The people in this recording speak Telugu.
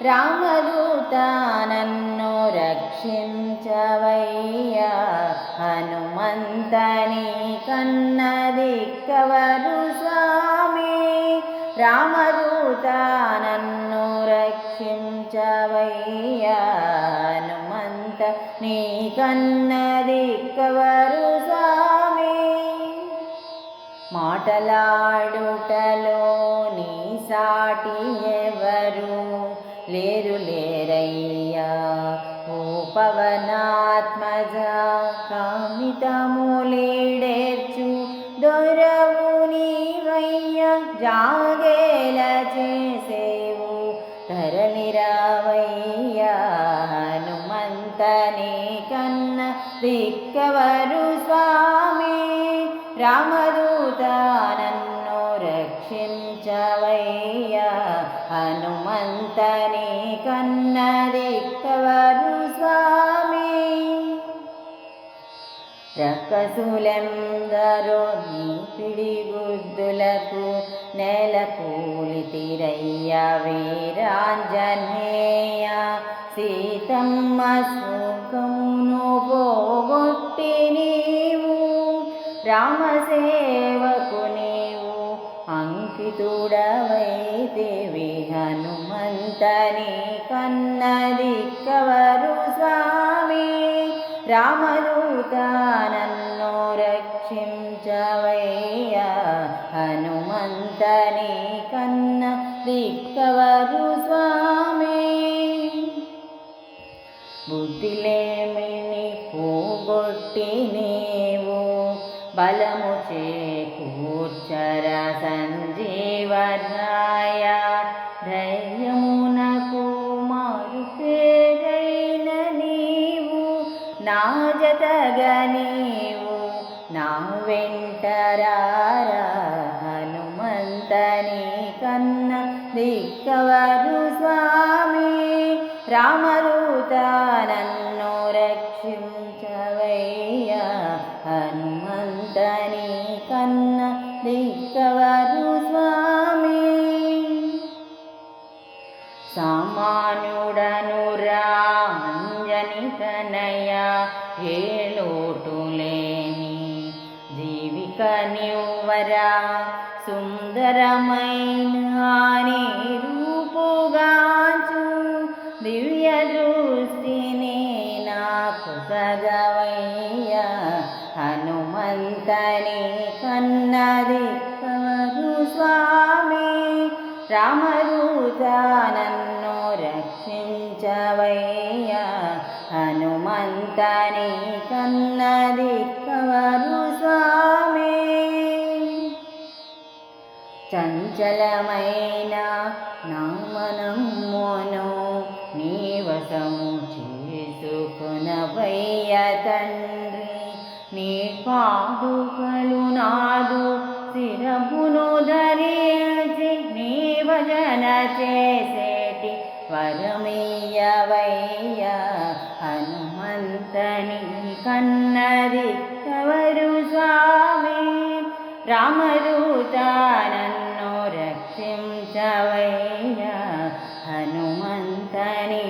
రామదూత నన్ను రక్షించవయ్యా, హనుమంతని కన్న దిక్కవరు స్వామి. రామదూత నన్ను రక్షించవయ్యా, హనుమంత నీ కన్న దిక్కవరు స్వామి. మాటలాడుటలో నీ సాటి ఎవరు లేరు లేరయ్యా, ఓ పవనాత్మజ. కామితములీడేర్చు దొరవు నీవయ్యా, జాగేల చేసేవు తరలిరావయ్యా, హనుమంతని కన్న దిక్కవరు స్వామి. రామదూత నన్ను రక్షించవయ్యా, హనుమంతని కన్న దిక్కవరు స్వామి. రక్కసులెందరో నీ పిడిగుద్దులకు నెలకూలితిరయ్యా, వీరాంజనేయ. సీతమ్మ సుఖమును పోగొట్టి నీవు, రామసేవకు నీవు అంకితుడవైతివి, హనుమంతని కన్న దిక్కవరు స్వామి. రామదూత నన్ను రక్షించవయ్యా, హనుమంతని కన్న దిక్కవరు స్వామి. బుద్ధిలేమిని పోగొట్టి నీవు, బలము చేకూర్చర సంజీవనాయ. ధైర్యమునకు మారుపేరైన నీవు, నా జతగా నీవు నా వెంటరారా, హనుమంతని కన్న దిక్కవరు స్వామి. రామదూత నన్ను రక్షించవయ్యా, హనుమంతని కన్న దిక్కవరు స్వామి. సామాన్యుడను రాంజని తనయ, ఏ లోటు లేని జీవిక నివ్వరా. సుందరమైన నీ రూపుగాంచు దివ్య దృష్టిని నాకు సగవయ్యా, హనుమంతని కన్న దిక్కవరు స్వామి. రామదూత నన్ను రక్షించవయ్యా, హనుమంతని కన్న దిక్కవరు స్వామి. చంచలమైన నా మనమ్మును నీ వశము చేసుకొనవయ్యా తండ్రి. నీ పాదుకలు నాదు శిరమును ధరించి, నీ భజన చేసేటి వరమియ్యవయ్యా, హనుమంతని కన్న దిక్కవరు స్వామి. రామదూత నన్ను రక్షించవయ్యా, హనుమంతని